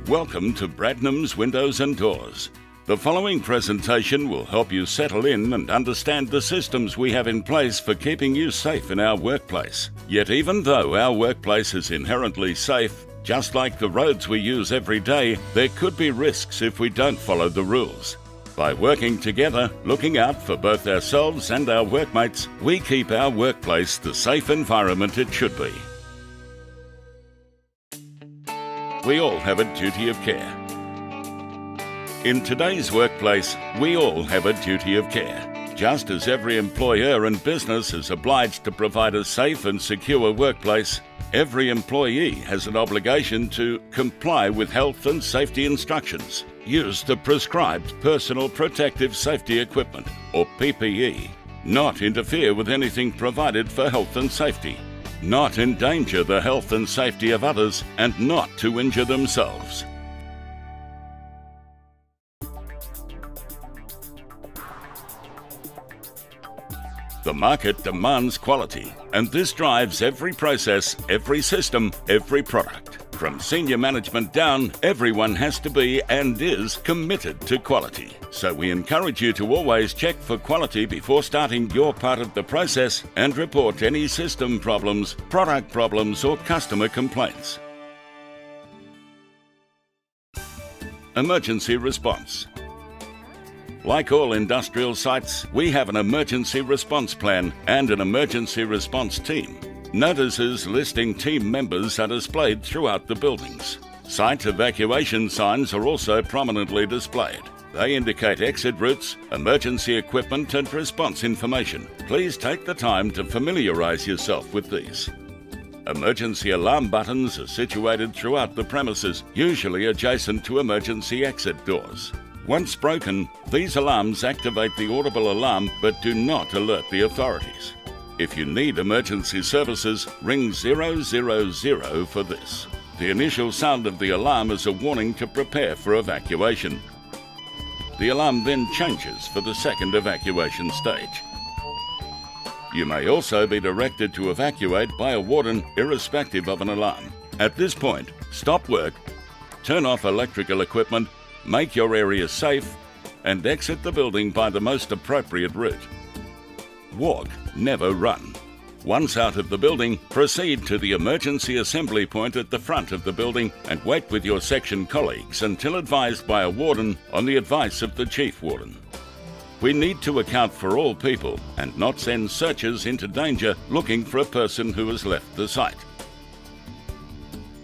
Welcome to Bradnams Windows and Doors. The following presentation will help you settle in and understand the systems we have in place for keeping you safe in our workplace. Yet even though our workplace is inherently safe, just like the roads we use every day, there could be risks if we don't follow the rules. By working together, looking out for both ourselves and our workmates, we keep our workplace the safe environment it should be. We all have a duty of care. In today's workplace, we all have a duty of care. Just as every employer and business is obliged to provide a safe and secure workplace, every employee has an obligation to comply with health and safety instructions, use the prescribed personal protective safety equipment, or PPE, not interfere with anything provided for health and safety, not endanger the health and safety of others, and not to injure themselves. The market demands quality, and this drives every process, every system, every product. From senior management down, everyone has to be and is committed to quality. So we encourage you to always check for quality before starting your part of the process and report any system problems, product problems, or customer complaints. Emergency response. Like all industrial sites, we have an emergency response plan and an emergency response team. Notices listing team members are displayed throughout the buildings. Site evacuation signs are also prominently displayed. They indicate exit routes, emergency equipment, and response information. Please take the time to familiarize yourself with these. Emergency alarm buttons are situated throughout the premises, usually adjacent to emergency exit doors. Once broken, these alarms activate the audible alarm but do not alert the authorities. If you need emergency services, ring 000 for this. The initial sound of the alarm is a warning to prepare for evacuation. The alarm then changes for the second evacuation stage. You may also be directed to evacuate by a warden irrespective of an alarm. At this point, stop work, turn off electrical equipment, make your area safe, and exit the building by the most appropriate route. Walk, never run. Once out of the building, proceed to the emergency assembly point at the front of the building and wait with your section colleagues until advised by a warden on the advice of the chief warden. We need to account for all people and not send searchers into danger looking for a person who has left the site.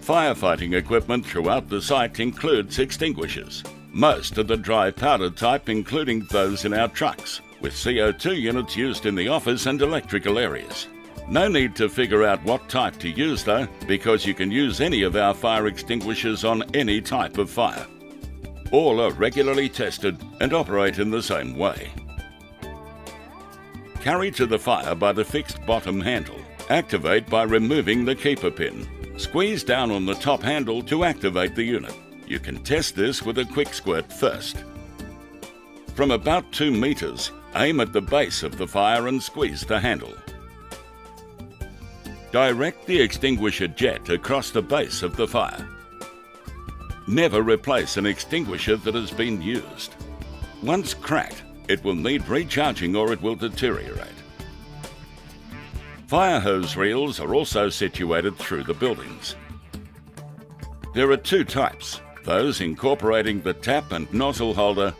Firefighting equipment throughout the site includes extinguishers. Most are the dry powder type, including those in our trucks, with CO2 units used in the office and electrical areas. No need to figure out what type to use though, because you can use any of our fire extinguishers on any type of fire. All are regularly tested and operate in the same way. Carry to the fire by the fixed bottom handle. Activate by removing the keeper pin. Squeeze down on the top handle to activate the unit. You can test this with a quick squirt first. From about 2 meters, aim at the base of the fire and squeeze the handle. Direct the extinguisher jet across the base of the fire. Never replace an extinguisher that has been used. Once cracked, it will need recharging or it will deteriorate. Fire hose reels are also situated through the buildings. There are 2 types, those incorporating the tap and nozzle holder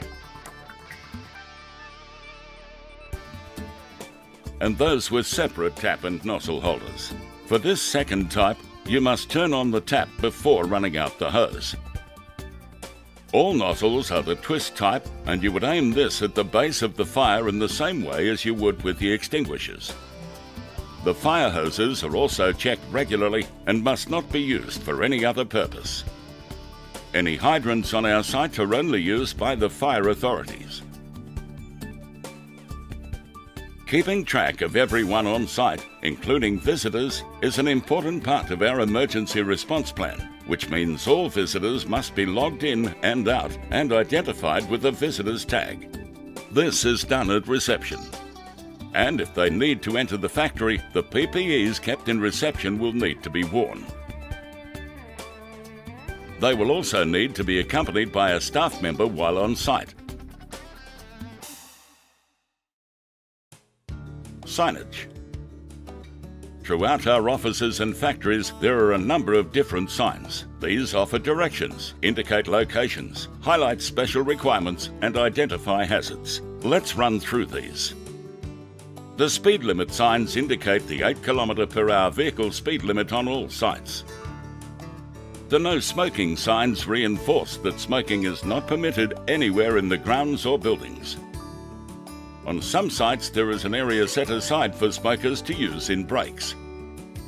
and those with separate tap and nozzle holders. For this second type, you must turn on the tap before running out the hose. All nozzles are the twist type, and you would aim this at the base of the fire in the same way as you would with the extinguishers. The fire hoses are also checked regularly and must not be used for any other purpose. Any hydrants on our site are only used by the fire authorities. Keeping track of everyone on site, including visitors, is an important part of our emergency response plan, which means all visitors must be logged in and out and identified with a visitor's tag. This is done at reception. And if they need to enter the factory, the PPEs kept in reception will need to be worn. They will also need to be accompanied by a staff member while on site. Signage. Throughout our offices and factories, there are a number of different signs. These offer directions, indicate locations, highlight special requirements, and identify hazards. Let's run through these. The speed limit signs indicate the 8 km/h vehicle speed limit on all sites. The no smoking signs reinforce that smoking is not permitted anywhere in the grounds or buildings. On some sites, there is an area set aside for smokers to use in breaks.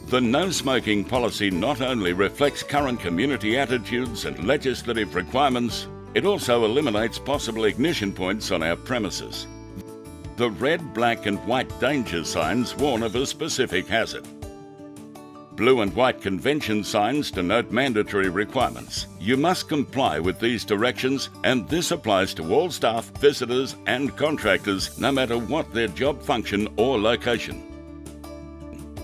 The no smoking policy not only reflects current community attitudes and legislative requirements, it also eliminates possible ignition points on our premises. The red, black and white danger signs warn of a specific hazard. Blue and white convention signs denote mandatory requirements. You must comply with these directions, and this applies to all staff, visitors and contractors, no matter what their job function or location.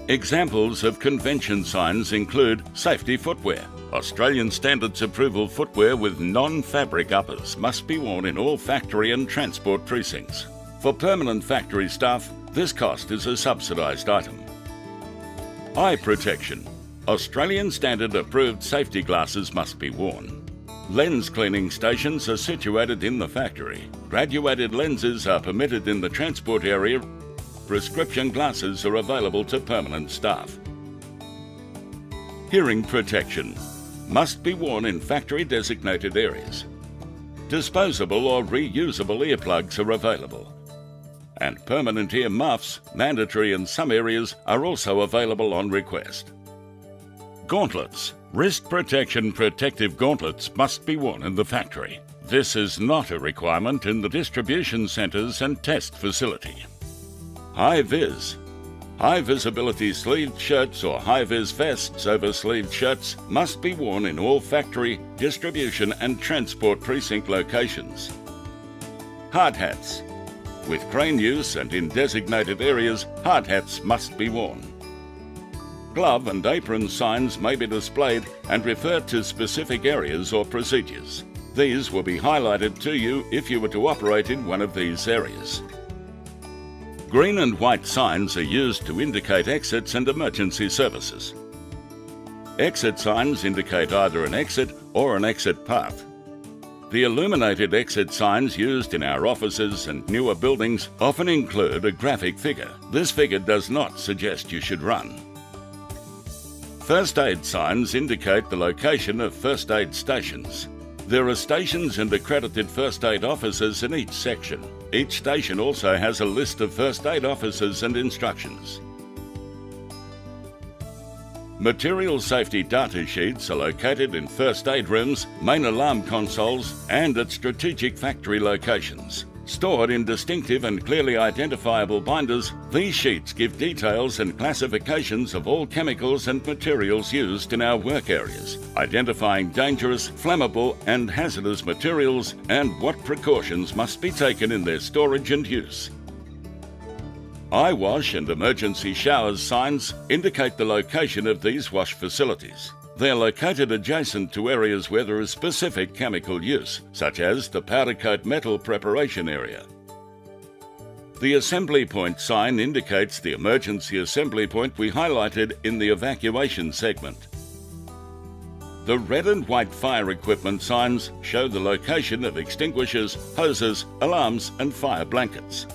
Examples of convention signs include safety footwear. Australian Standards Approval footwear with non-fabric uppers must be worn in all factory and transport precincts. For permanent factory staff, this cost is a subsidised item. Eye protection. Australian Standard approved safety glasses must be worn. Lens cleaning stations are situated in the factory. Graduated lenses are permitted in the transport area. Prescription glasses are available to permanent staff. Hearing protection. Must be worn in factory designated areas. Disposable or reusable earplugs are available. And permanent ear muffs, mandatory in some areas, are also available on request. Gauntlets. Wrist protection protective gauntlets must be worn in the factory. This is not a requirement in the distribution centres and test facility. High vis. High visibility sleeved shirts or high vis vests over sleeved shirts must be worn in all factory, distribution and transport precinct locations. Hard hats. With crane use and in designated areas, hard hats must be worn. Glove and apron signs may be displayed and refer to specific areas or procedures. These will be highlighted to you if you were to operate in one of these areas. Green and white signs are used to indicate exits and emergency services. Exit signs indicate either an exit or an exit path. The illuminated exit signs used in our offices and newer buildings often include a graphic figure. This figure does not suggest you should run. First aid signs indicate the location of first aid stations. There are stations and accredited first aid officers in each section. Each station also has a list of first aid officers and instructions. Material safety data sheets are located in first aid rooms, main alarm consoles and at strategic factory locations. Stored in distinctive and clearly identifiable binders, these sheets give details and classifications of all chemicals and materials used in our work areas, identifying dangerous, flammable and hazardous materials and what precautions must be taken in their storage and use. Eye wash and emergency showers signs indicate the location of these wash facilities. They are located adjacent to areas where there is specific chemical use, such as the powder coat metal preparation area. The assembly point sign indicates the emergency assembly point we highlighted in the evacuation segment. The red and white fire equipment signs show the location of extinguishers, hoses, alarms and fire blankets.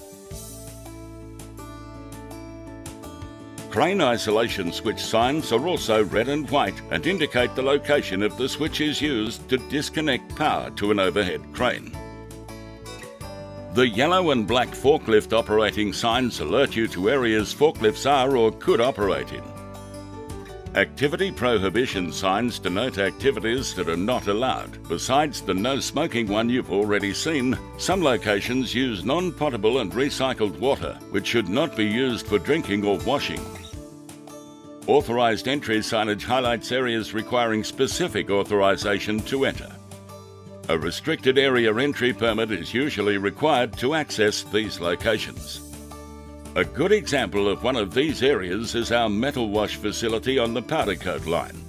Crane isolation switch signs are also red and white and indicate the location of the switches used to disconnect power to an overhead crane. The yellow and black forklift operating signs alert you to areas forklifts are or could operate in. Activity prohibition signs denote activities that are not allowed. Besides the no smoking one you've already seen, some locations use non-potable and recycled water, which should not be used for drinking or washing. Authorised entry signage highlights areas requiring specific authorisation to enter. A restricted area entry permit is usually required to access these locations. A good example of one of these areas is our metal wash facility on the powder coat line.